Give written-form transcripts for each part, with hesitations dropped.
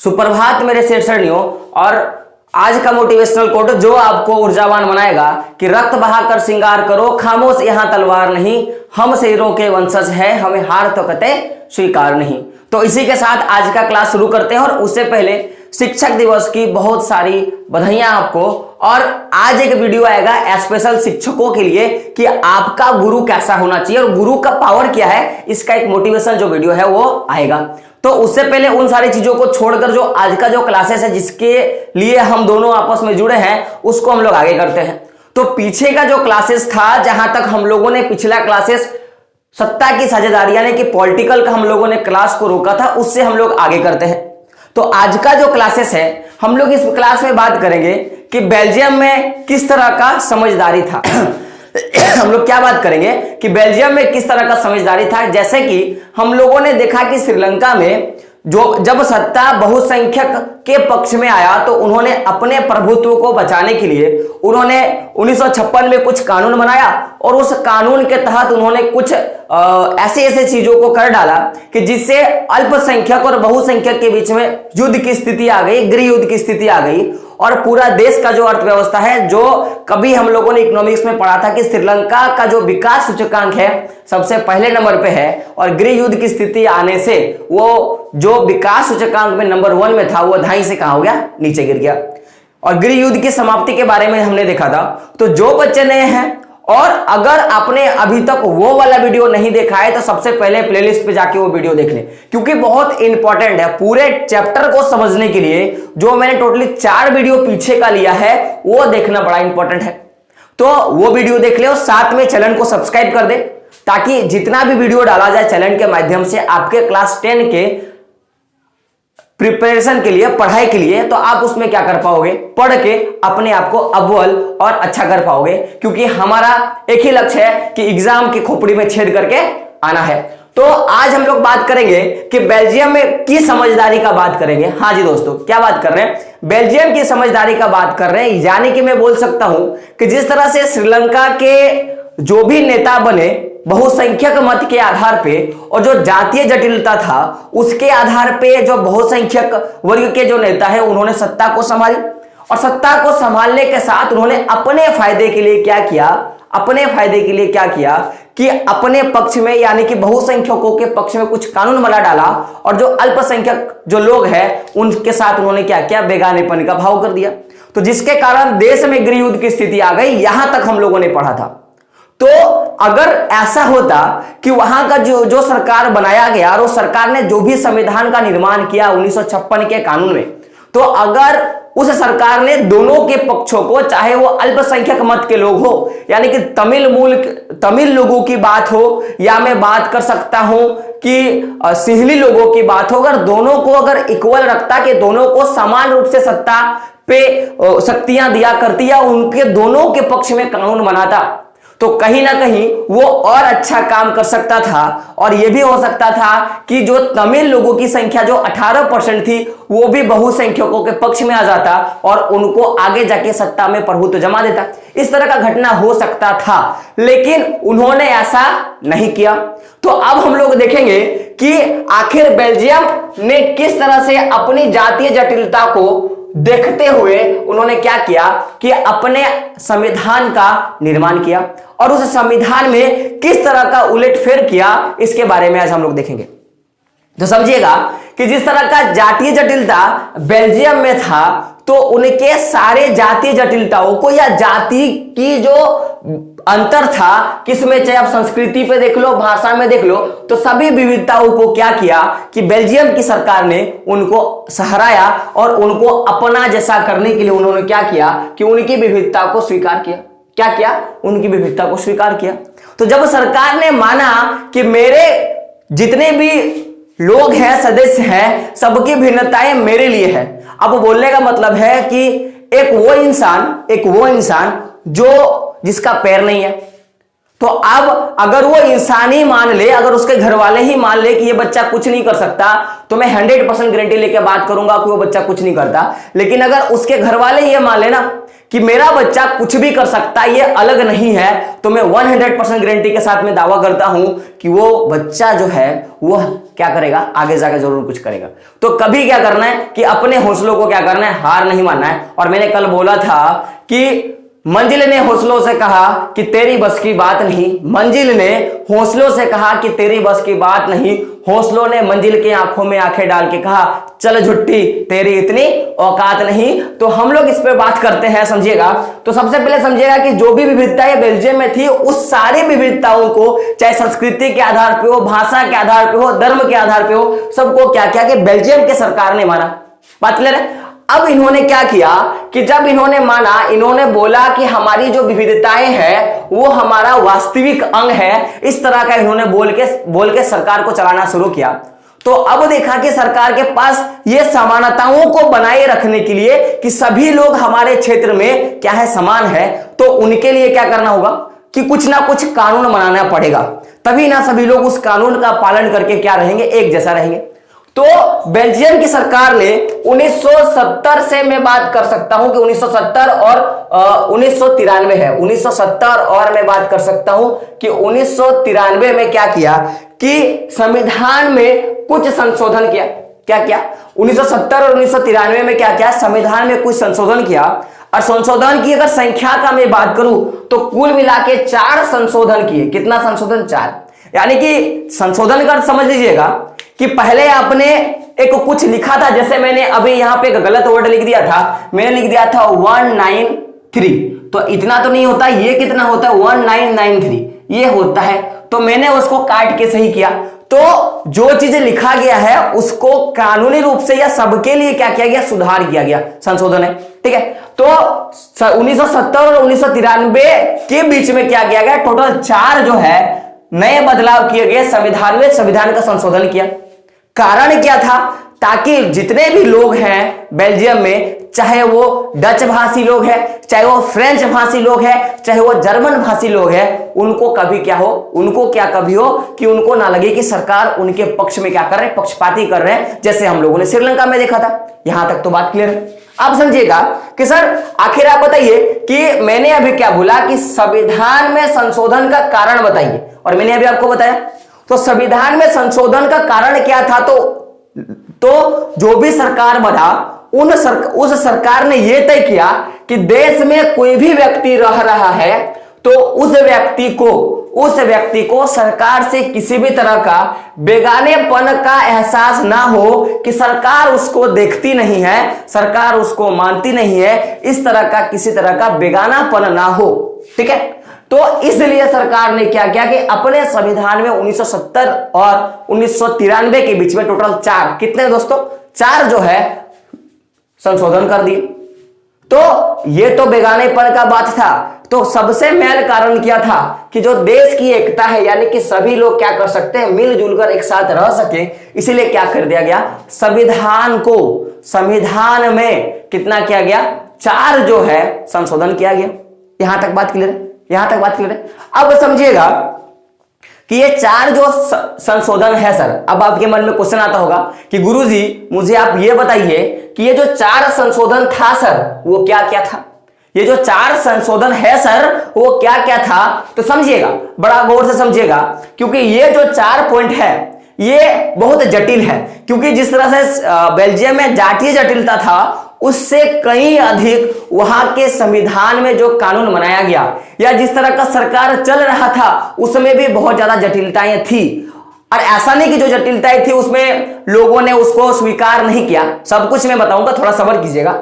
सुप्रभात मेरे शेरसरनियों। और आज का मोटिवेशनल कोट जो आपको ऊर्जावान बनाएगा कि रक्त बहाकर श्रृंगार करो, खामोश यहां तलवार नहीं, हम शेरों के वंशज है, हमें हार तो कते स्वीकार नहीं। तो इसी के साथ आज का क्लास शुरू करते हैं। और उससे पहले शिक्षक दिवस की बहुत सारी बधाइयां आपको। और आज एक वीडियो आएगा स्पेशल शिक्षकों के लिए कि आपका गुरु कैसा होना चाहिए और गुरु का पावर क्या है, इसका एक मोटिवेशन जो वीडियो है वो आएगा। तो उससे पहले उन सारी चीजों को छोड़कर जो आज का जो क्लासेस है जिसके लिए हम दोनों आपस में जुड़े हैं उसको हम लोग आगे करते हैं। तो पीछे का जो क्लासेस था, जहां तक हम लोगों ने पिछला क्लासेस सत्ता की साझेदारी यानी कि पॉलिटिकल का हम लोगों ने क्लास को रोका था, उससे हम लोग आगे करते हैं। तो आज का जो क्लासेस है हम लोग इस क्लास में बात करेंगे कि बेल्जियम में किस तरह का समझदारी था। हम लोग क्या बात करेंगे कि बेल्जियम में किस तरह का समझदारी था। जैसे कि हम लोगों ने देखा कि श्रीलंका में जब सत्ता बहुसंख्यक के पक्ष में आया तो उन्होंने अपने प्रभुत्व को बचाने के लिए उन्होंने 1956 में कुछ कानून बनाया और उस कानून के तहत उन्होंने कुछ ऐसे चीजों को कर डाला कि जिससे अल्पसंख्यक और बहुसंख्यक के बीच में युद्ध की स्थिति आ गई, गृह युद्ध की स्थिति आ गई। और पूरा देश का जो अर्थव्यवस्था है, जो कभी हम लोगों ने इकोनॉमिक्स में पढ़ा था कि श्रीलंका का जो विकास सूचकांक है सबसे पहले नंबर पे है और गृह युद्ध की स्थिति आने से वो जो विकास सूचकांक में नंबर 1 में था वो 2.5 से कहां हो गया, नीचे गिर गया। और गृह युद्ध की समाप्ति के बारे में हमने देखा था। तो जो बच्चे नए हैं और अगर आपने अभी तक वो वाला वीडियो नहीं देखा है तो सबसे पहले प्लेलिस्ट पे जाके वो वीडियो देख लें, क्योंकि बहुत इंपॉर्टेंट है पूरे चैप्टर को समझने के लिए। जो मैंने टोटली 4 वीडियो पीछे का लिया है वो देखना बड़ा इंपॉर्टेंट है। तो वो वीडियो देख ले और साथ में चैनल को सब्सक्राइब कर दे ताकि जितना भी वीडियो डाला जाए चैनल के माध्यम से आपके क्लास 10 के प्रिपरेशन के लिए, पढ़ाई के लिए, तो आप उसमें क्या कर पाओगे, पढ़ के अपने आप को अव्वल और अच्छा कर पाओगे। क्योंकि हमारा एक ही लक्ष्य है कि एग्जाम की खोपड़ी में छेद करके आना है। तो आज हम लोग बात करेंगे कि बेल्जियम में की समझदारी का बात करेंगे। हाँ जी दोस्तों, क्या बात कर रहे हैं, बेल्जियम की समझदारी का बात कर रहे हैं। यानी कि मैं बोल सकता हूं कि जिस तरह से श्रीलंका के जो भी नेता बने बहुसंख्यक मत के आधार पे और जो जातीय जटिलता था उसके आधार पे जो बहुसंख्यक वर्ग के जो नेता है उन्होंने सत्ता को संभाली। और सत्ता को संभालने के साथ उन्होंने अपने फायदे के लिए क्या किया, अपने फायदे के लिए क्या किया कि अपने पक्ष में यानी कि बहुसंख्यकों के पक्ष में कुछ कानून बना डाला और जो अल्पसंख्यक जो लोग हैं उनके साथ उन्होंने क्या किया, बेगानेपन का भाव कर दिया। तो जिसके कारण देश में गृह युद्ध की स्थिति आ गई। यहां तक हम लोगों ने पढ़ा था। तो अगर ऐसा होता कि वहां का जो सरकार बनाया गया और उस सरकार ने जो भी संविधान का निर्माण किया 1956 के कानून में, तो अगर उस सरकार ने दोनों के पक्षों को, चाहे वो अल्पसंख्यक मत के लोग हो यानी कि तमिल लोगों की बात हो या मैं बात कर सकता हूं कि सिंहली लोगों की बात हो, अगर दोनों को अगर इक्वल रखता कि दोनों को समान रूप से सत्ता पे शक्तियां दिया करती या उनके दोनों के पक्ष में कानून बनाता, तो कहीं ना कहीं वो और अच्छा काम कर सकता था। और यह भी हो सकता था कि जो तमिल लोगों की संख्या जो 18% थी वो भी बहुसंख्यकों के पक्ष में आ जाता और उनको आगे जाके सत्ता में प्रभुत्व जमा देता। इस तरह का घटना हो सकता था, लेकिन उन्होंने ऐसा नहीं किया। तो अब हम लोग देखेंगे कि आखिर बेल्जियम ने किस तरह से अपनी जातीय जटिलता को देखते हुए उन्होंने क्या किया कि अपने संविधान का निर्माण किया और उस संविधान में किस तरह का उलटफेर किया, इसके बारे में आज हम लोग देखेंगे। तो समझिएगा कि जिस तरह का जातीय जटिलता बेल्जियम में था तो उनके सारे जातीय जटिलताओं को या जाति की जो अंतर था किसमें, चाहे आप संस्कृति पे देख लो, भाषा में देख लो, तो सभी विविधताओं को क्या किया कि बेल्जियम की सरकार ने उनको सहराया और उनको अपना जैसा करने के लिए उन्होंने क्या किया कि उनकी विविधता को स्वीकार किया। क्या किया, उनकी विविधता को स्वीकार किया। तो जब सरकार ने माना कि मेरे जितने भी लोग हैं, सदस्य हैं, सबकी भिन्नताएं मेरे लिए है, अब बोलने का मतलब है कि एक वो इंसान जो जिसका पैर नहीं है, तो अब अगर वो इंसान ही मान ले, अगर उसके घर वाले ही मान ले कि ये बच्चा कुछ नहीं कर सकता, तो मैं 100% गारंटी लेके बात करूंगा कि वो बच्चा कुछ नहीं करता। लेकिन अगर उसके घर वाले ये मान लेना कि मेरा बच्चा कुछ भी कर सकता है, ये अलग नहीं है, तो मैं 100% गारंटी के साथ में दावा करता हूं कि वो बच्चा जो है वो क्या करेगा, आगे जाकर जरूर कुछ करेगा। तो कभी क्या करना है कि अपने हौसलों को क्या करना है, हार नहीं मानना है। और मैंने कल बोला था कि मंजिल ने हौसलों से कहा कि तेरी बस की बात नहीं, मंजिल ने हौसलों से कहा कि तेरी बस की बात नहीं, हौसलों ने मंजिल की आंखों में आंखें डाल के कहा चल झुट्टी तेरी इतनी औकात नहीं। तो हम लोग इस पे बात करते हैं, समझिएगा। तो सबसे पहले समझिएगा कि जो भी विविधताएं बेल्जियम में थी, उस सारी विविधताओं को, चाहे संस्कृति के आधार पे हो, भाषा के आधार पे हो, धर्म के आधार पे हो, सबको क्या किया कि बेल्जियम के सरकार ने माना। बात क्लियर है। अब इन्होंने क्या किया कि जब इन्होंने माना, इन्होंने बोला कि हमारी जो विविधताएं हैं वो हमारा वास्तविक अंग है, इस तरह का इन्होंने बोल के सरकार को चलाना शुरू किया। तो अब देखा कि सरकार के पास ये समानताओं को बनाए रखने के लिए कि सभी लोग हमारे क्षेत्र में क्या है, समान है, तो उनके लिए क्या करना होगा कि कुछ ना कुछ कानून बनाना पड़ेगा, तभी ना सभी लोग उस कानून का पालन करके क्या रहेंगे, एक जैसा रहेंगे। तो बेल्जियम की सरकार ने 1970 से मैं बात कर सकता हूं कि 1970 और 1993 है, 1970 और मैं बात कर सकता हूं कि 1993 में क्या किया कि संविधान में कुछ संशोधन किया। क्या किया? 1970 और 1993 में क्या किया, संविधान में कुछ संशोधन किया। और संशोधन की अगर संख्या का मैं बात करूं तो कुल मिला के 4 संशोधन किए। कितना संशोधन? 4। यानी कि संशोधन कर समझ लीजिएगा कि पहले आपने एक कुछ लिखा था, जैसे मैंने अभी यहां पे एक गलत वर्ड लिख दिया था, मैंने लिख दिया था 193, तो इतना तो नहीं होता, ये कितना होता है 1993 ये होता है, तो मैंने उसको काट के सही किया। तो जो चीज लिखा गया है उसको कानूनी रूप से या सबके लिए क्या किया गया, सुधार किया गया, संशोधन है, ठीक है। तो 1970 और 1993 के बीच में क्या किया गया, टोटल 4 जो है नए बदलाव किए गए संविधान में, संविधान का संशोधन किया। कारण क्या था? ताकि जितने भी लोग हैं बेल्जियम में, चाहे वो डच भाषी लोग हैं, चाहे वो फ्रेंच भाषी लोग हैं, चाहे वो जर्मन भाषी लोग हैं, उनको कभी क्या हो, उनको क्या कभी हो कि उनको ना लगे कि सरकार उनके पक्ष में क्या कर रहे हैं, पक्षपाती कर रहे हैं, जैसे हम लोगों ने श्रीलंका में देखा था। यहां तक तो बात क्लियर है। आप समझिएगा कि सर आखिर आप बताइए कि मैंने अभी क्या बोला कि संविधान में संशोधन का कारण बताइए, और मैंने अभी आपको बताया। तो संविधान में संशोधन का कारण क्या था? तो जो भी सरकार बना उस सरकार ने यह तय किया कि देश में कोई भी व्यक्ति रह रहा है तो उस व्यक्ति को सरकार से किसी भी तरह का बेगानेपन का एहसास ना हो कि सरकार उसको देखती नहीं है, सरकार उसको मानती नहीं है, इस तरह का किसी तरह का बेगानापन ना हो, ठीक है। तो इसलिए सरकार ने क्या किया कि अपने संविधान में 1970 और 1993 के बीच में टोटल 4, कितने दोस्तों, 4 जो है संशोधन कर दिए। तो ये तो बेगानेपन का बात था। तो सबसे मेन कारण क्या था कि जो देश की एकता है, यानी कि सभी लोग क्या कर सकते हैं, मिलजुल कर एक साथ रह सके, इसीलिए क्या कर दिया गया, संविधान में कितना किया गया, 4 जो है संशोधन किया गया। यहां तक बात क्लियर है, यहां तक बात क्लियर है। अब समझिएगा कि ये 4 जो संशोधन है सर, अब आपके मन में क्वेश्चन आता होगा कि गुरुजी मुझे आप ये बताइए कि ये जो 4 संशोधन था सर वो क्या क्या था, ये जो 4 संशोधन है सर वो क्या क्या था। तो समझिएगा, बड़ा गौर से समझिएगा, क्योंकि ये जो 4 पॉइंट है ये बहुत जटिल है, क्योंकि जिस तरह से बेल्जियम में जातीय जटिलता था उससे कहीं अधिक वहां के संविधान में जो कानून बनाया गया या जिस तरह का सरकार चल रहा था उसमें भी बहुत ज्यादा जटिलताएं थी। और ऐसा नहीं कि जो जटिलताएं थी उसमें लोगों ने उसको स्वीकार नहीं किया, सब कुछ मैं बताऊंगा, थोड़ा सब्र कीजिएगा।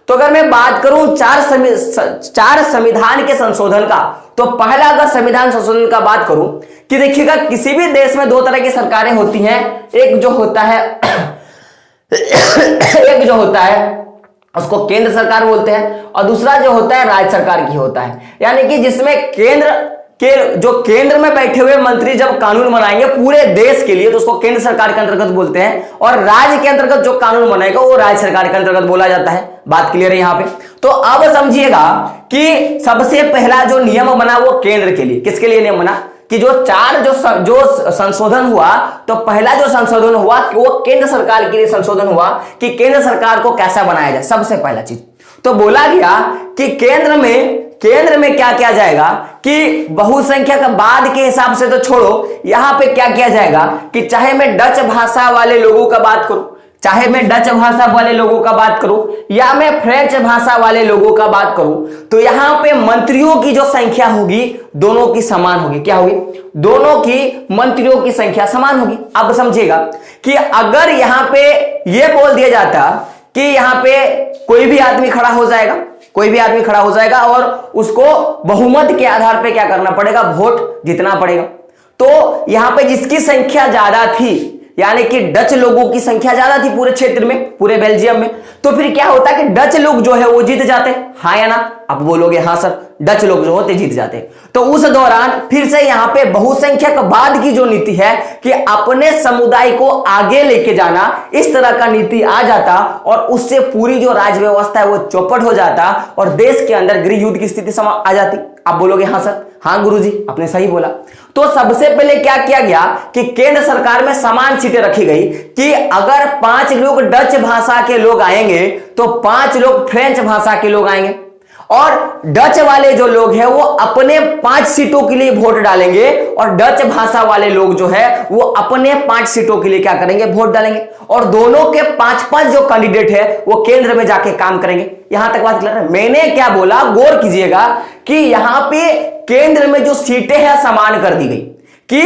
तो अगर मैं बात करूं 4 संविधान के संशोधन का, तो पहला अगर संविधान संशोधन का बात करूं कि देखिएगा किसी भी देश में 2 तरह की सरकारें होती हैं, एक जो होता है उसको केंद्र सरकार बोलते हैं, और दूसरा जो होता है राज्य सरकार की होता है। यानी कि जिसमें केंद्र में बैठे हुए मंत्री जब कानून बनाएंगे पूरे देश के लिए तो उसको केंद्र सरकार के अंतर्गत बोलते हैं, और राज्य के अंतर्गत जो कानून बनाएगा वो राज्य सरकार के अंतर्गत बोला जाता है। बात क्लियर है यहां पे। तो अब समझिएगा कि सबसे पहला जो नियम बना वो केंद्र के लिए, किसके लिए नियम बना कि जो 4 जो संशोधन हुआ, तो पहला जो संशोधन हुआ वो केंद्र सरकार के लिए संशोधन हुआ कि केंद्र सरकार को कैसा बनाया जाए, सबसे पहला चीज। तो बोला गया कि केंद्र में क्या किया जाएगा कि बहुसंख्यक बाद के हिसाब से तो छोड़ो, यहां पे क्या किया जाएगा कि चाहे मैं डच भाषा वाले लोगों का बात करूं, चाहे मैं डच भाषा वाले लोगों का बात करूं या मैं फ्रेंच भाषा वाले लोगों का बात करूं, तो यहां पे मंत्रियों की जो संख्या होगी दोनों की समान होगी। क्या होगी? दोनों की मंत्रियों की संख्या समान होगी। अब समझिएगा कि अगर यहां पे यह बोल दिया जाता कि यहां पे कोई भी आदमी खड़ा हो जाएगा, कोई भी आदमी खड़ा हो जाएगा और उसको बहुमत के आधार पे क्या करना पड़ेगा? वोट जीतना पड़ेगा। तो यहां पे जिसकी संख्या ज्यादा थी, यानी कि डच लोगों की संख्या ज्यादा थी पूरे क्षेत्र में, पूरे बेल्जियम में, तो फिर क्या होता है कि डच लोग जो है वो जीत जाते। हाँ या ना? आप बोलोगे हाँ सर, डच लोग जो होते जीत जाते। तो उस दौरान फिर से यहां पे बहुसंख्यक बाद की जो नीति है कि अपने समुदाय को आगे लेके जाना, इस तरह का नीति आ जाता और उससे पूरी जो राज्य व्यवस्था है वो चौपट हो जाता और देश के अंदर गृह युद्ध की स्थिति आ जाती। आप बोलोगे हाँ सर, हाँ गुरुजी आपने सही बोला। तो सबसे पहले क्या किया गया कि केंद्र सरकार में समान सीटें रखी गई कि अगर 5 लोग डच भाषा के लोग आएंगे तो 5 लोग फ्रेंच भाषा के लोग आएंगे और डच वाले जो लोग हैं वो अपने 5 सीटों के लिए वोट डालेंगे और डच भाषा वाले लोग जो है वो अपने 5 सीटों के लिए क्या करेंगे? वोट डालेंगे और दोनों के 5-5 जो कैंडिडेट है वो केंद्र में जाके काम करेंगे। यहां तक बात क्लियर है? मैंने क्या बोला, गौर कीजिएगा कि यहां पे केंद्र में जो सीटें हैं समान कर दी गई कि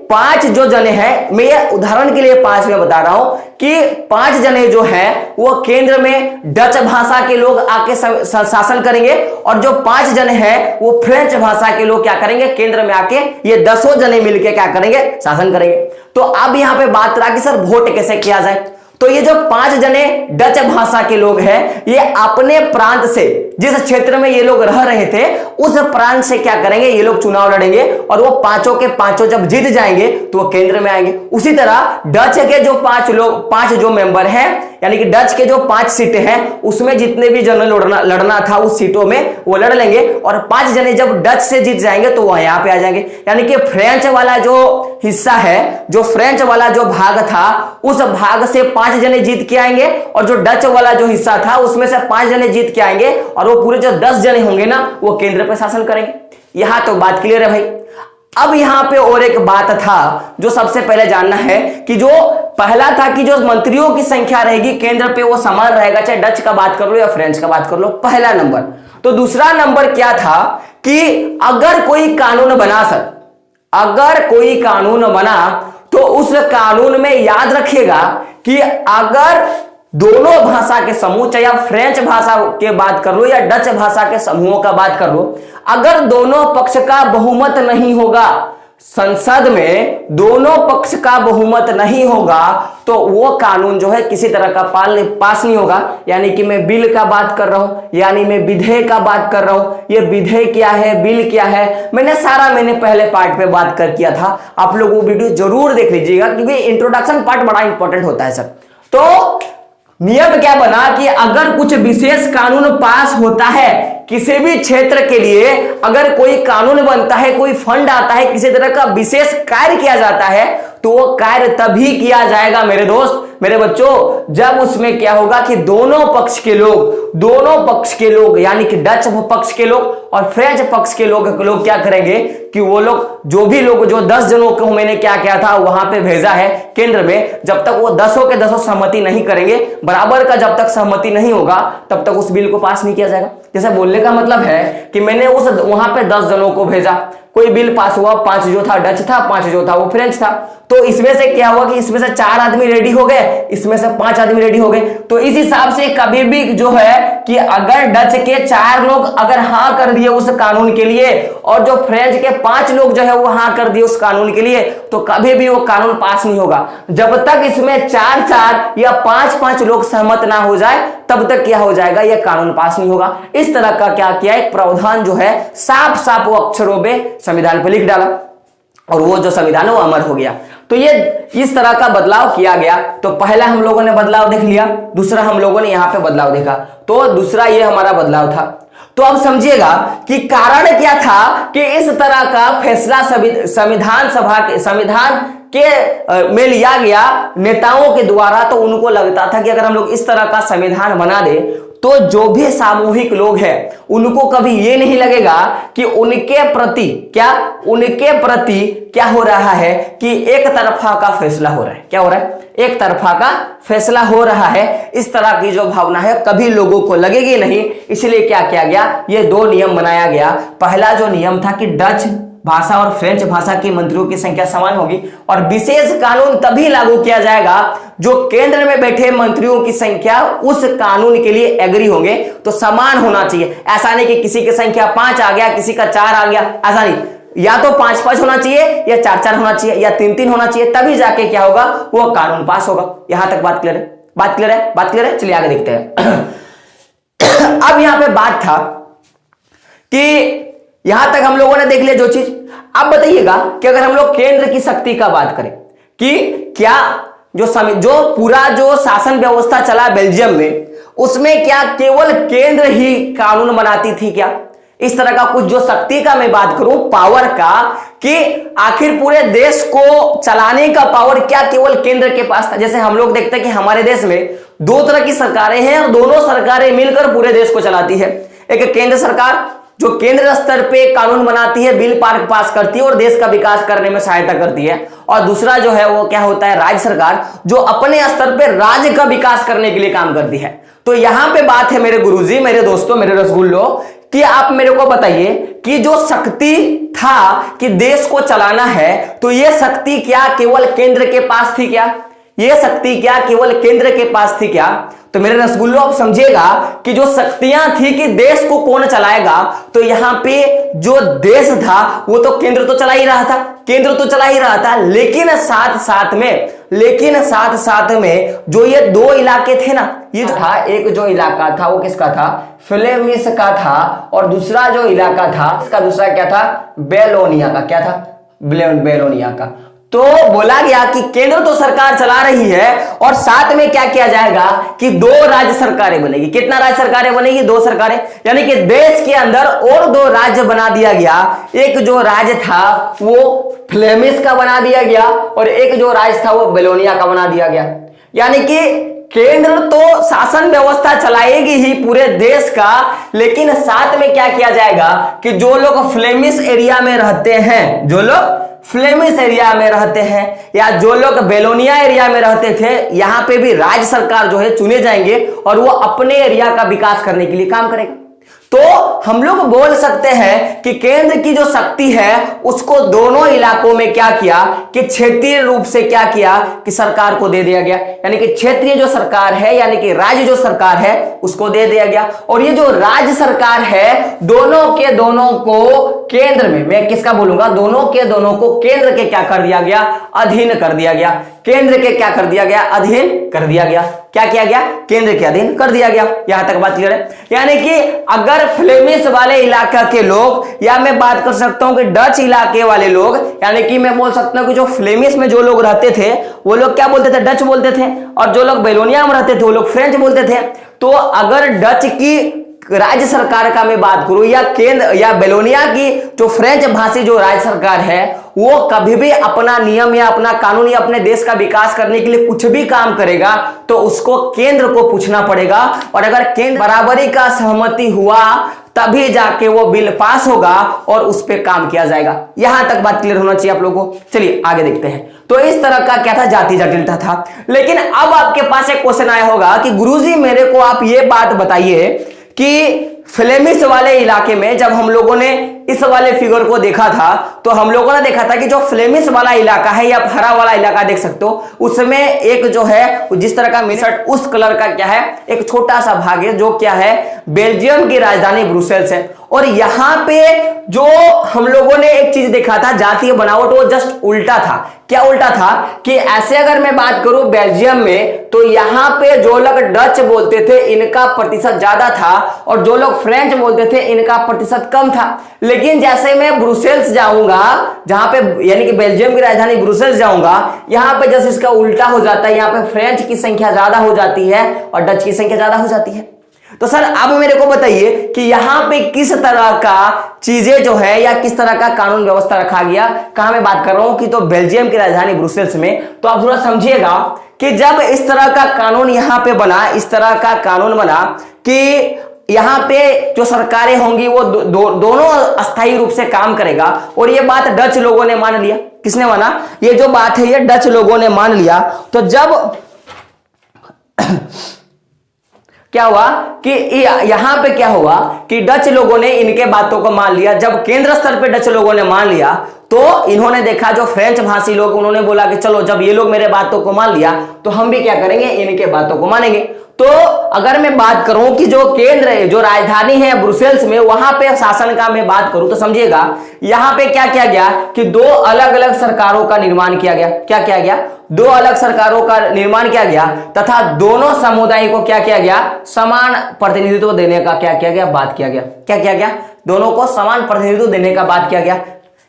5 जो जने हैं, मैं ये उदाहरण के लिए 5 में बता रहा हूं कि 5 जने जो हैं वो केंद्र में डच भाषा के लोग आके शासन करेंगे और जो 5 जने हैं वो फ्रेंच भाषा के लोग क्या करेंगे? केंद्र में आके ये 10 जने मिलके क्या करेंगे? शासन करेंगे। तो अब यहां पे बात रहा कि सर वोट कैसे किया जाए। तो ये जो 5 जने डच भाषा के लोग हैं ये अपने प्रांत से, जिस क्षेत्र में ये लोग रह रहे थे उस प्रांत से क्या करेंगे? ये लोग चुनाव लड़ेंगे और वो 5 के 5 जब जीत जाएंगे तो वो केंद्र में आएंगे। उसी तरह डच के जो 5 जो मेंबर हैं, यानी कि डच के जो 5 सीटें हैं उसमें जितने भी जन लड़ना था उस सीटों में वो लड़ लेंगे और 5 जने जब डच से जीत जाएंगे तो वह यहां पे आ जाएंगे। यानी कि फ्रेंच वाला जो हिस्सा है, जो फ्रेंच वाला जो भाग था उस भाग से 5 जने जीत के आएंगे और जो डच वाला जो हिस्सा था उसमें से 5 जने जीत के आएंगे और वो पूरे जो 10 जने होंगे ना वो केंद्र पे शासन करेंगे। यहां तो बात क्लियर है भाई। अब यहां पे और एक बात था जो सबसे पहले जानना है कि जो पहला था कि जो मंत्रियों की संख्या रहेगी केंद्र पे वो समान रहेगा, चाहे डच का बात कर लो या फ्रेंच का बात कर लो, पहला नंबर। तो दूसरा नंबर क्या था कि अगर कोई कानून बना सर, अगर कोई कानून बना तो उस कानून में याद रखिएगा कि अगर दोनों भाषा के समूह, चाहे आप फ्रेंच भाषा के बात कर लो या डच भाषा के समूहों का बात कर लो, अगर दोनों पक्ष का बहुमत नहीं होगा, संसद में दोनों पक्ष का बहुमत नहीं होगा तो वो कानून जो है किसी तरह का पास नहीं होगा। यानी कि मैं बिल का बात कर रहा हूं, यानी मैं विधेयक का बात कर रहा हूं। ये विधेयक क्या है, बिल क्या है, मैंने पहले पार्ट पे बात कर किया था। आप लोग वो वीडियो जरूर देख लीजिएगा क्योंकि इंट्रोडक्शन पार्ट बड़ा इंपॉर्टेंट होता है सर। तो नियम क्या बना कि अगर कुछ विशेष कानून पास होता है किसी भी क्षेत्र के लिए, अगर कोई कानून बनता है, कोई फंड आता है, किसी तरह का विशेष कार्य किया जाता है तो वो कार्य तभी किया जाएगा मेरे दोस्त, मेरे बच्चों, जब उसमें क्या होगा कि दोनों पक्ष के लोग यानी कि डच पक्ष के लोग और फ्रेंच पक्ष के लोग क्या करेंगे कि वो लोग जो 10 जनों को मैंने क्या किया था वहां पे भेजा है केंद्र में, जब तक वो 10 के 10 सहमति नहीं करेंगे, बराबर का जब तक सहमति नहीं होगा तब तक उस बिल को पास नहीं किया जाएगा। जैसे बोलने का मतलब है कि मैंने वहां पे 10 जनों को भेजा, कोई बिल पास हुआ, 5 जो था डच था, 5 जो था वो फ्रेंच था, तो इसमें से क्या हुआ कि इसमें से 4 आदमी रेडी हो गए, इसमें से 5 आदमी रेडी हो गए। तो इस हिसाब से कभी भी जो है कि अगर डच के 4 लोग अगर हाँ कर दिए उस कानून के लिए और जो फ्रेंच के 5 लोग जो है वो हाँ कर दिए उस कानून के लिए, तो कभी भी वो कानून पास नहीं होगा जब तक इसमें 4-4 या 5-5 लोग सहमत ना हो जाए, तब तक क्या हो जाएगा, यह कानून पास नहीं होगा। इस तरह का क्या किया, एक प्रावधान जो है साफ साफ वो अक्षरों में संविधान पर लिख डाला और वो जो संविधान है वो अमर हो गया। तो ये इस तरह का बदलाव किया गया। तो पहला हम लोगों ने बदलाव देख लिया, दूसरा हम लोगों ने यहां पे बदलाव देखा, तो दूसरा ये हमारा बदलाव था। तो अब समझिएगा कि कारण क्या था कि इस तरह का फैसला संविधान के में लिया गया नेताओं के द्वारा। तो उनको लगता था कि अगर हम लोग इस तरह का संविधान बना दे तो जो भी सामूहिक लोग हैं उनको कभी ये नहीं लगेगा कि उनके प्रति क्या हो रहा है कि एक तरफा का फैसला हो रहा है। क्या हो रहा है? एक तरफा का फैसला हो रहा है। इस तरह की जो भावना है कभी लोगों को लगेगी नहीं। इसलिए क्या किया गया? ये दो नियम बनाया गया। पहला जो नियम था कि डच भाषा और फ्रेंच भाषा के मंत्रियों की संख्या समान होगी, और विशेष कानून तभी लागू किया जाएगा जो केंद्र में बैठे मंत्रियों की संख्या उस कानून के लिए एग्री होंगे। तो समान होना चाहिए। ऐसा नहीं कि किसी की संख्या 5 आ गया, किसी का 4 आ गया, ऐसा नहीं। या तो 5-5 होना चाहिए, या 4-4 होना चाहिए, या 3-3 होना चाहिए, तभी जाके क्या होगा? वो कानून पास होगा। यहां तक बात क्लियर है? बात क्लियर है? बात क्लियर है? चलिए आगे देखते हैं। अब यहां पे बात था कि यहां तक हम लोगों ने देख लिया जो चीज। अब बताइएगा कि अगर हम लोग केंद्र की शक्ति का बात करें कि क्या जो पूरा जो शासन व्यवस्था चला बेल्जियम में, उसमें क्या केवल केंद्र ही कानून बनाती थी क्या? इस तरह का कुछ जो शक्ति का मैं बात करूं, पावर का, कि आखिर पूरे देश को चलाने का पावर क्या केवल केंद्र के पास था? जैसे हम लोग देखते हैं कि हमारे देश में 2 तरह की सरकारें हैं और दोनों सरकारें मिलकर पूरे देश को चलाती है। एक केंद्र सरकार जो केंद्र स्तर पे कानून बनाती है, बिल पास करती है और देश का विकास करने में सहायता करती है, और दूसरा जो है वो क्या होता है? राज्य सरकार, जो अपने स्तर पे राज्य का विकास करने के लिए काम करती है। तो यहां पे बात है मेरे गुरुजी, मेरे दोस्तों, मेरे रसगुल्लो, कि आप मेरे को बताइए कि जो शक्ति था कि देश को चलाना है, तो यह शक्ति क्या केवल केंद्र के पास थी क्या? यह शक्ति क्या केवल केंद्र के पास थी क्या? तो मेरे रसगुल्लो आप समझिएगा कि जो शक्तियां थी कि देश को कौन चलाएगा, तो यहां पे जो देश था वो तो केंद्र तो चला ही रहा था, केंद्र तो चला ही रहा था, लेकिन साथ साथ में जो ये 2 इलाके थे ना, ये जो था, एक जो इलाका था वो किसका था? फ्लेमिश का था, और दूसरा जो इलाका था इसका दूसरा क्या था? बेलोनिया का। क्या था? बेलोनिया का। तो बोला गया कि केंद्र तो सरकार चला रही है और साथ में क्या किया जाएगा कि 2 राज्य सरकारें बनेगी। कितना राज्य सरकारें बनेगी? 2 सरकारें, यानी कि देश के अंदर और 2 राज्य बना दिया गया। एक जो राज्य था वो फ्लेमिश का बना दिया गया, और एक जो राज्य था वो बेलोनिया का बना दिया गया। यानी कि केंद्र तो शासन व्यवस्था चलाएगी ही पूरे देश का, लेकिन साथ में क्या किया जाएगा कि जो लोग फ्लेमिश एरिया में रहते हैं, जो लोग फ्लेमिश एरिया में रहते हैं या जो लोग बेलोनिया एरिया में रहते थे, यहां पे भी राज्य सरकार जो है चुने जाएंगे और वो अपने एरिया का विकास करने के लिए काम करेगा। तो हम लोग बोल सकते हैं कि केंद्र की जो शक्ति है उसको दोनों इलाकों में क्या किया कि क्षेत्रीय रूप से क्या किया कि सरकार को दे दिया गया। यानी कि क्षेत्रीय जो सरकार है, यानी कि राज्य जो सरकार है, उसको दे दिया गया। और ये जो राज्य सरकार है, दोनों के दोनों को केंद्र में, मैं किसका बोलूंगा, दोनों के दोनों को केंद्र के क्या कर दिया गया? अधीन कर दिया गया। केंद्र के क्या कर दिया गया? अधीन कर दिया गया। क्या किया गया? केंद्र के अधीन कर दिया गया। यहां तक बात क्लियर है? यानी कि अगर फ्लेमिश वाले इलाका के लोग, या मैं बात कर सकता हूं कि डच इलाके वाले लोग, यानी कि मैं बोल सकता हूं कि जो फ्लेमिश में जो लोग रहते थे वो लोग क्या बोलते थे? डच बोलते थे, और जो लोग बेलोनिया में रहते थे वो लोग फ्रेंच बोलते थे। तो अगर डच की राज्य सरकार का मैं बात करूं, या केंद्र या बेलोनिया की जो फ्रेंच भाषी जो राज्य सरकार है, वो कभी भी अपना नियम या अपना कानून या अपने देश का विकास करने के लिए कुछ भी काम करेगा तो उसको केंद्र को पूछना पड़ेगा, और अगर केंद्र बराबरी का सहमति हुआ तभी जाके वो बिल पास होगा और उस पर काम किया जाएगा। यहां तक बात क्लियर होना चाहिए आप लोगों को। चलिए आगे देखते हैं। तो इस तरह का क्या था? जाति जटिलता था। लेकिन अब आपके पास एक क्वेश्चन आया होगा कि गुरुजी मेरे को आप ये बात बताइए कि फ्लेमिश वाले इलाके में जब हम लोगों ने इस वाले फिगर को देखा था, तो हम लोगों ने देखा था कि जो फ्लेमिश वाला इलाका है, या हरा वाला इलाका देख सकते हो, उसमें एक जो है जिस तरह का मिनट उस कलर का क्या है, एक छोटा सा भाग है जो क्या है, बेल्जियम की राजधानी ब्रुसेल्स है। और यहां पे जो हम लोगों ने एक चीज देखा था, जातीय बनावट, वो जस्ट उल्टा था। क्या उल्टा था कि ऐसे अगर मैं बात करूं बेल्जियम में, तो यहां पे जो लोग डच बोलते थे इनका प्रतिशत ज्यादा था, और जो लोग फ्रेंच बोलते थे इनका प्रतिशत कम था। लेकिन जैसे मैं ब्रुसेल्स जाऊंगा, जहां पे यानी कि बेल्जियम की राजधानी ब्रुसेल्स जाऊंगा, यहां पे जैसे इसका उल्टा हो जाता है, यहां पे फ्रेंच की संख्या ज्यादा हो जाती है और डच की संख्या ज्यादा हो जाती है। तो सर अब मेरे को बताइए कि यहां पे किस तरह का चीजें जो है या किस तरह का कानून व्यवस्था रखा गया, कहां मैं बात कर रहा हूं कि तो बेल्जियम की राजधानी ब्रुसेल्स में। तो आप थोड़ा समझिएगा कि जब इस तरह का कानून यहां पे बना, इस तरह का कानून बना कि यहां पे जो सरकारें होंगी वो दोनों अस्थायी रूप से काम करेगा, और ये बात डच लोगों ने मान लिया। किसने माना? ये जो बात है ये डच लोगों ने मान लिया। तो जब क्या हुआ कि यहां पे क्या हुआ कि डच लोगों ने इनके बातों को मान लिया। जब केंद्र स्तर पे डच लोगों ने मान लिया तो इन्होंने देखा जो फ्रेंच भाषी लोग, उन्होंने बोला कि चलो जब ये लोग मेरे बातों को मान लिया तो हम भी क्या करेंगे, इनके बातों को मानेंगे। तो अगर मैं बात करूं कि जो केंद्र है, जो राजधानी है ब्रुसेल्स में, वहां पे शासन का मैं बात करूं तो समझिएगा यहां पे क्या किया गया कि दो अलग अलग सरकारों का निर्माण किया गया। क्या किया गया? दो अलग सरकारों का निर्माण किया गया तथा दोनों समुदाय को क्या किया गया, समान प्रतिनिधित्व देने का क्या किया गया, बात किया गया। क्या किया गया? दोनों को समान प्रतिनिधित्व देने का बात किया गया।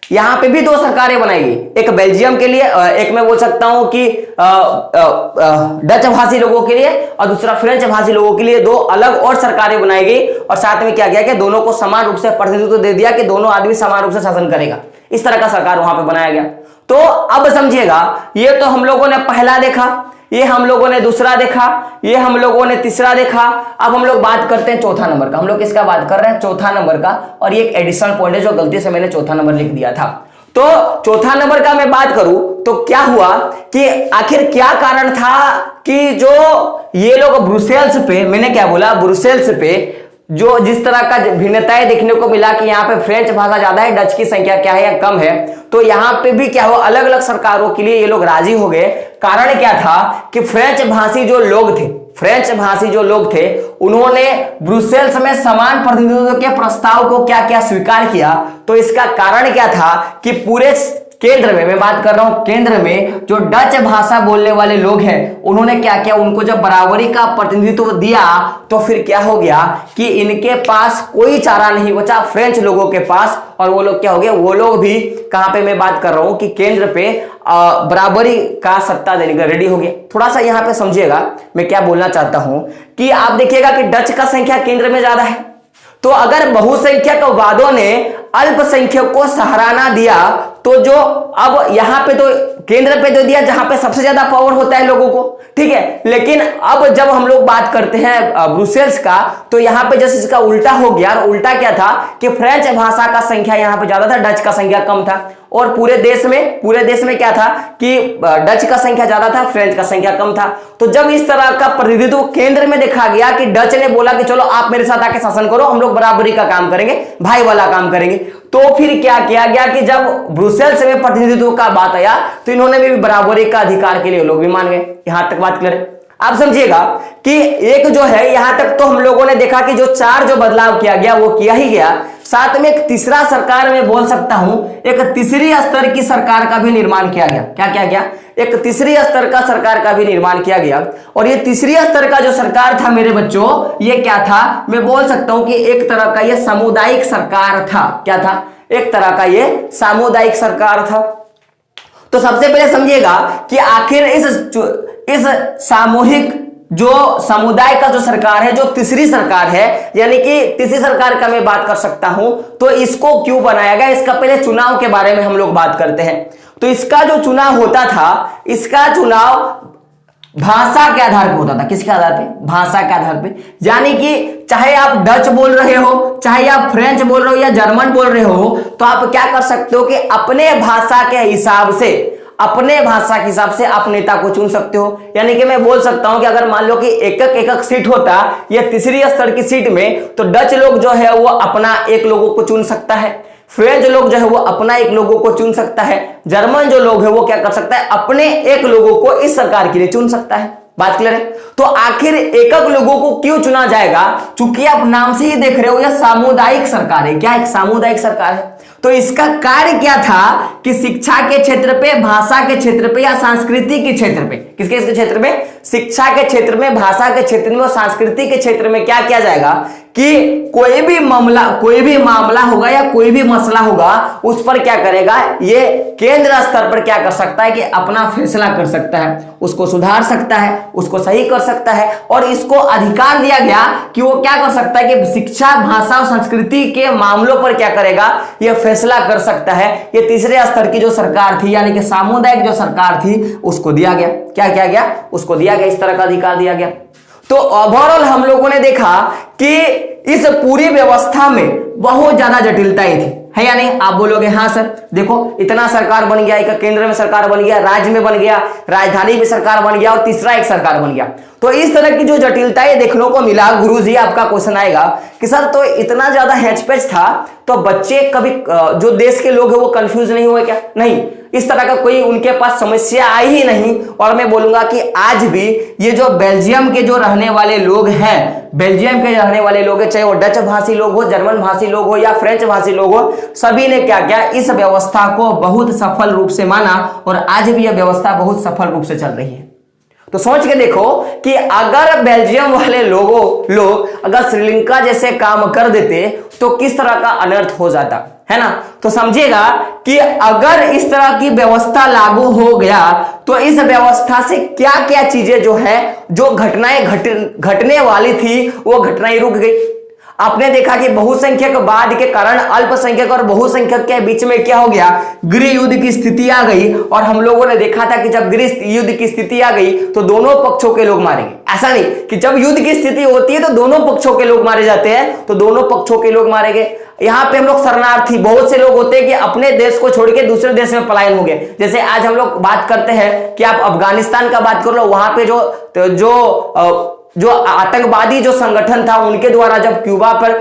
यहां पे भी दो सरकारें बनाई गई, एक बेल्जियम के लिए, एक मैं बोल सकता हूं कि डच भाषी लोगों के लिए और दूसरा फ्रेंच भाषी लोगों के लिए दो अलग और सरकारें बनाई गई, और साथ में क्या गया कि दोनों को समान रूप से प्रतिनिधित्व दे दिया कि दोनों आदमी समान रूप से शासन करेगा। इस तरह का सरकार वहां पे बनाया गया। तो अब समझिएगा, ये तो हम लोगों ने पहला देखा, ये हम लोगों ने दूसरा देखा, ये हम लोगों ने तीसरा देखा। अब हम लोग बात करते हैं चौथा नंबर का। हम लोग किसका बात कर रहे हैं? चौथा नंबर का। और ये एक एडिशनल पॉइंट है जो गलती से मैंने चौथा नंबर लिख दिया था। तो चौथा नंबर का मैं बात करूं तो क्या हुआ कि आखिर क्या कारण था कि जो ये लोग ब्रुसेल्स पे, मैंने क्या बोला, ब्रुसेल्स पे जो जिस तरह का भिन्नताएं देखने को मिला कि यहाँ पे फ्रेंच भाषा ज्यादा है, डच की संख्या क्या है या कम है, तो यहाँ पे भी क्या हुआ, अलग अलग सरकारों के लिए ये लोग राजी हो गए। कारण क्या था कि फ्रेंच भाषी जो लोग थे, फ्रेंच भाषी जो लोग थे, उन्होंने ब्रुसेल्स में समान प्रतिनिधित्व के प्रस्ताव को क्या क्या स्वीकार किया। तो इसका कारण क्या था कि पूरे केंद्र में, मैं बात कर रहा हूं केंद्र में, जो डच भाषा बोलने वाले लोग हैं उन्होंने क्या किया, उनको जब बराबरी का प्रतिनिधित्व दिया तो फिर क्या हो गया कि इनके पास कोई चारा नहीं बचा फ्रेंच लोगों के पास, और वो लोग क्या हो गए, वो लोग भी कहां पे मैं बात कर रहा हूं कि केंद्र पे बराबरी का सत्ता देने का रेडी हो गया। थोड़ा सा यहां पे समझिएगा मैं क्या बोलना चाहता हूं कि आप देखिएगा कि डच का संख्या केंद्र में ज्यादा है, तो अगर बहुसंख्यकवादियों ने अल्पसंख्यक को सहारा दिया तो जो अब यहां पे तो केंद्र पे दे दिया जहां पे सबसे ज्यादा पावर होता है लोगों को, ठीक है। लेकिन अब जब हम लोग बात करते हैं ब्रुसेल्स का, तो यहां पे जैसे इसका उल्टा हो गया। और उल्टा क्या था कि फ्रेंच भाषा का संख्या यहां पे ज्यादा था, डच का संख्या कम था। और पूरे देश में क्या था कि डच का संख्या ज्यादा था, फ्रेंच का संख्या कम था। तो जब इस तरह का प्रतिनिधित्व केंद्र में देखा गया कि डच ने बोला कि चलो आप मेरे साथ आके शासन करो, हम लोग बराबरी का काम करेंगे, भाई वाला काम करेंगे, तो फिर क्या किया गया कि जब ब्रुसेल्स में प्रतिनिधित्व का बात आया तो इन्होंने भी बराबरी का अधिकार के लिए लोग भी मान गए। यहां तक बात क्लियर है। आप समझिएगा कि एक जो है, यहां तक तो हम लोगों ने देखा कि जो चार जो बदलाव किया गया वो किया ही गया। साथ में एक तीसरा सरकार में बोल सकता हूं, एक तीसरी स्तर की सरकार का भी निर्माण किया गया। क्या किया गया? एक तीसरी स्तर का सरकार का भी निर्माण किया गया। और ये तीसरी स्तर का जो सरकार था मेरे बच्चों, ये क्या था, मैं बोल सकता हूं कि एक तरह का ये सामुदायिक सरकार था। क्या था? एक तरह का ये सामुदायिक सरकार था। तो सबसे पहले समझिएगा कि आखिर इस सामूहिक जो समुदाय का जो सरकार है, जो तीसरी सरकार है, यानी कि तीसरी सरकार का मैं बात कर सकता हूं, तो इसको क्यों बनाया गया, इसका पहले चुनाव के बारे में हम लोग बात करते हैं। तो इसका जो चुनाव होता था, इसका चुनाव भाषा के आधार पे होता था। किसके आधार पे? भाषा के आधार पे। यानी कि चाहे आप डच बोल रहे हो, चाहे आप फ्रेंच बोल रहे हो या जर्मन बोल रहे हो, तो आप क्या कर सकते हो कि अपने भाषा के हिसाब से आप नेता को चुन सकते हो। यानी कि मैं बोल सकता हूं कि अगर मान लो कि एक सीट होता या तीसरी स्तर की सीट में, तो डच लोग जो है वो अपना एक लोगों को चुन सकता है, फ्रेंच लोग जो है वो अपना एक लोगों को चुन सकता है, जर्मन जो लोग है वो क्या कर सकता है, अपने एक लोगों को इस सरकार के लिए चुन सकता है। बात क्लियर है? तो आखिर एकक लोगों को क्यों चुना जाएगा? चूंकि आप नाम से ही देख रहे हो यह सामुदायिक सरकार है। क्या? एक सामुदायिक सरकार है। तो इसका कार्य क्या था कि शिक्षा के क्षेत्र पे, भाषा के क्षेत्र पे या संस्कृति के क्षेत्र पे, किसके क्षेत्र में? शिक्षा के क्षेत्र में, भाषा के क्षेत्र में और संस्कृति के क्षेत्र में क्या किया जाएगा कि कोई भी मामला होगा या कोई भी मसला होगा, उस पर क्या करेगा, ये केंद्र स्तर पर क्या कर सकता है कि अपना फैसला कर सकता है, उसको सुधार सकता है, उसको सही कर सकता है। और इसको अधिकार दिया गया कि वो क्या कर सकता है कि शिक्षा, भाषा और संस्कृति के मामलों पर क्या करेगा, यह फैसला कर सकता है, ये तीसरे स्तर की जो सरकार थी यानी कि सामुदायिक जो सरकार थी उसको दिया गया। क्या किया गया? उसको दिया गया, इस तरह का अधिकार दिया गया। तो ओवरऑल हम लोगों ने देखा कि इस पूरी व्यवस्था में बहुत ज्यादा जटिलताएं थी, है या नहीं? आप बोलोगे हाँ सर, देखो इतना सरकार बन गया, एक केंद्र में सरकार बन गया, राज्य में बन गया, राजधानी में सरकार बन गया और तीसरा एक सरकार बन गया। तो इस तरह की जो जटिलताएं देखने को मिला, गुरुजी आपका क्वेश्चन आएगा कि सर तो इतना ज्यादा हैचपैच था तो बच्चे कभी जो देश के लोग हैं वो कंफ्यूज नहीं हुए क्या? नहीं, इस तरह का कोई उनके पास समस्या आई ही नहीं। और मैं बोलूंगा कि आज भी ये जो बेल्जियम के जो रहने वाले लोग हैं, बेल्जियम के रहने वाले लोग हैं, चाहे वो डच भाषी लोग हो, जर्मन भाषी लोग हो या फ्रेंच भाषी लोग हो, सभी ने क्या किया, इस व्यवस्था को बहुत सफल रूप से माना और आज भी यह व्यवस्था बहुत सफल रूप से चल रही है। तो सोच के देखो कि अगर बेल्जियम वाले लोग अगर श्रीलंका जैसे काम कर देते तो किस तरह का अनर्थ हो जाता, है ना? तो समझिएगा कि अगर इस तरह की व्यवस्था लागू हो गया तो इस व्यवस्था से क्या क्या चीजें जो है, जो घटनाएं घटने वाली थी वो घटनाएं रुक गई। आपने देखा कि बहुसंख्यकवाद के कारण अल्पसंख्यक और बहुसंख्यक के बीच में क्या हो गया, गृह युद्ध की स्थिति आ गई। और हम लोगों ने देखा था कि जब गृह युद्ध की स्थिति आ गई तो दोनों पक्षों के लोग मारेंगे। ऐसा नहीं कि जब युद्ध की स्थिति होती है तो दोनों पक्षों के लोग मारे जाते हैं, तो दोनों पक्षों के लोग मारेंगे। यहाँ पे हम लोग शरणार्थी, बहुत से लोग होते हैं कि अपने देश को छोड़ के दूसरे देश में पलायन हो गए। जैसे आज हम लोग बात करते हैं कि आप अफगानिस्तान का बात कर लो, वहां पे जो आतंकवादी जो संगठन था उनके द्वारा जब क्यूबा पर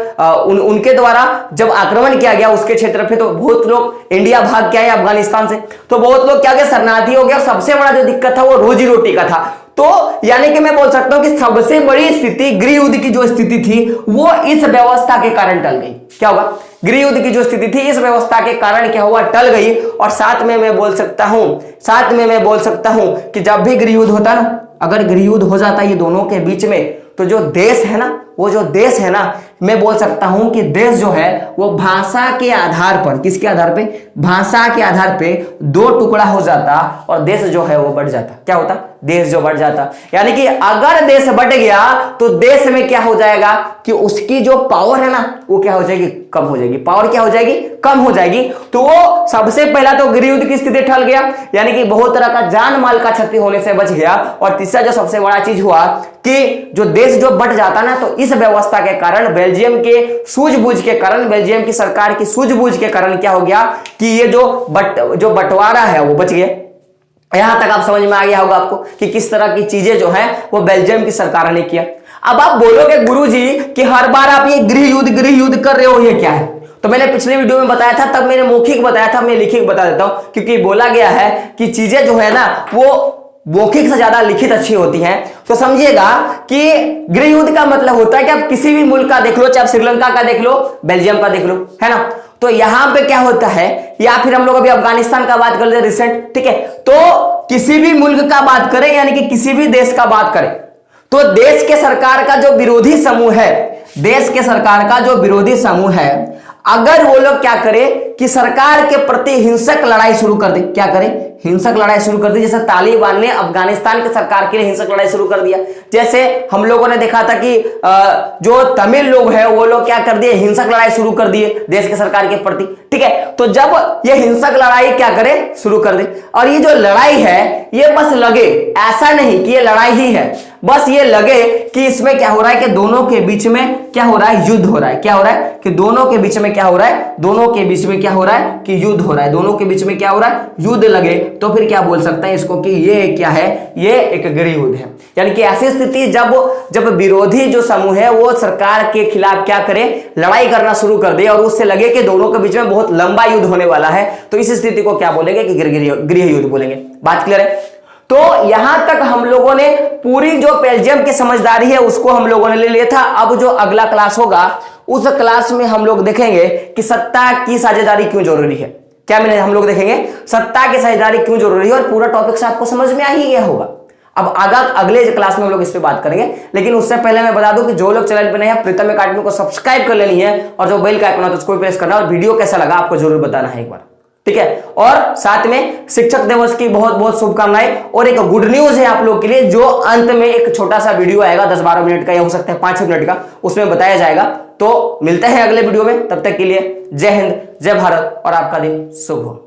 उनके द्वारा जब आक्रमण किया गया उसके क्षेत्र पे, तो बहुत लोग इंडिया भाग के आए अफगानिस्तान से। तो बहुत लोग क्या गए, शरणार्थी हो गया। और सबसे बड़ा जो दिक्कत था वो रोजी रोटी का था। तो यानी कि मैं बोल सकता हूं कि सबसे बड़ी स्थिति गृह युद्ध की जो स्थिति थी वो इस व्यवस्था के कारण टल गई। क्या होगा? गृह युद्ध की जो स्थिति थी इस व्यवस्था के कारण क्या हुआ, टल गई। और साथ में मैं बोल सकता हूं कि जब भी गृह युद्ध होता ना, अगर गृह युद्ध हो जाता ये दोनों के बीच में, तो जो देश है ना, वो जो देश है ना, मैं बोल सकता हूं कि देश जो है वो भाषा के आधार पर, किसके आधार पे, भाषा के आधार पे दो टुकड़ा हो जाता और देश जो है वो बढ़ जाता। क्या होता? देश जो बढ़ जाता। यानी कि अगर देश बढ़ गया तो देश में क्या हो जाएगा कि उसकी जो पावर है ना वो क्या हो जाएगी, कम हो जाएगी। पावर क्या हो जाएगी, कम हो जाएगी। तो वो सबसे पहला तो गृह युद्ध की स्थिति टल गया, यानी कि बहुत तरह का जान माल का क्षति होने से बच गया। और तीसरा जो सबसे बड़ा चीज हुआ कि जो देश जो बढ़ जाता ना, तो इस व्यवस्था के कारण, बेल्जियम के सूझबूझ के कारण, बेल्जियम की सरकार की सूझबूझ के कारण क्या हो गया कि ये जो बंटवारा है वो बच गया। यहां तक आप समझ में आ गया होगा आपको कि किस तरह की चीजें जो है वो बेल्जियम की सरकार ने किया। अब आप बोलोगे गुरुजी कि हर बार आप ये गृह युद्ध कर रहे हो, ये क्या है? तो मैंने पिछले वीडियो में बताया था, तब मैंने मौखिक बताया था, मैं लिखित बता देता हूं, क्योंकि बोला गया है कि चीजें जो है ना वो मौखिक से ज्यादा लिखित अच्छी होती हैं। तो समझिएगा कि गृह युद्ध का मतलब होता है कि आप किसी भी मुल्क का देख लो, चाहे श्रीलंका का देख लो, बेल्जियम का देख लो, है ना? तो यहां पे क्या होता है, या फिर हम लोग अभी अफगानिस्तान का बात कर ले रिसेंट, ठीक है? तो किसी भी मुल्क का बात करें, यानी कि किसी भी देश का बात करें, तो देश के सरकार का जो विरोधी समूह है, देश के सरकार का जो विरोधी समूह है, अगर वो लोग क्या करें कि सरकार के प्रति हिंसक लड़ाई शुरू कर दे, क्या करें, हिंसक लड़ाई शुरू कर दी। जैसे तालिबान ने अफगानिस्तान की सरकार के लिए हिंसक लड़ाई शुरू कर दिया। जैसे हम लोगों ने देखा था कि जो तमिल लोग हैं वो लोग क्या कर दिए, हिंसक लड़ाई शुरू कर दिए देश के सरकार के प्रति, ठीक है? तो जब ये हिंसक लड़ाई क्या करे, शुरू कर दे, और ये जो लड़ाई है ये बस लगे, ऐसा नहीं कि ये लड़ाई ही है, बस ये लगे कि इसमें क्या हो रहा है कि दोनों के बीच में क्या हो रहा है, युद्ध हो रहा है। क्या हो रहा है कि दोनों के बीच में क्या हो रहा है, दोनों के बीच में क्या हो रहा है कि युद्ध हो रहा है, दोनों के बीच में क्या हो रहा है, युद्ध लगे, तो फिर क्या बोल सकते हैं इसको कि ये क्या है, ये एक गृह युद्ध है। यानी कि ऐसी स्थिति जब विरोधी जो समूह है वो सरकार के खिलाफ क्या करे, लड़ाई करना शुरू कर दे और उससे लगे कि दोनों के बीच में बहुत लंबा युद्ध होने वाला है, तो इस स्थिति को क्या बोलेंगे कि गृह युद्ध बोलेंगे। बात क्लियर है? तो यहां तक हम लोगों ने पूरी जो बेल्जियम की समझदारी है उसको हम लोगों ने ले लिया था। अब जो अगला क्लास होगा उस क्लास में हम लोग देखेंगे कि सत्ता की साझेदारी क्यों जरूरी है। क्या हम लोग देखेंगे सत्ता की साझेदारी क्यों जरूरी है, और पूरा टॉपिक से आपको समझ में आ ही गया होगा। अब अगले क्लास में हम लोग इस पे बात करेंगे, लेकिन उससे पहले मैं बता दूं कि जो लोग चैनल पे नए हैं प्रीतम एकेडमी को सब्सक्राइब कर लेनी है और जो बेल का आइकन है उसको प्रेस करना, और वीडियो कैसा लगा आपको जरूर बताना है एक बार। ठीक है। और साथ में शिक्षक दिवस की बहुत बहुत शुभकामनाएं। और एक गुड न्यूज है आप लोग के लिए, जो अंत में एक छोटा सा वीडियो आएगा 10-12 मिनट का, या हो सकता है 5-6 मिनट का, उसमें बताया जाएगा। तो मिलते हैं अगले वीडियो में, तब तक के लिए जय हिंद, जय भारत और आपका दिन शुभ हो।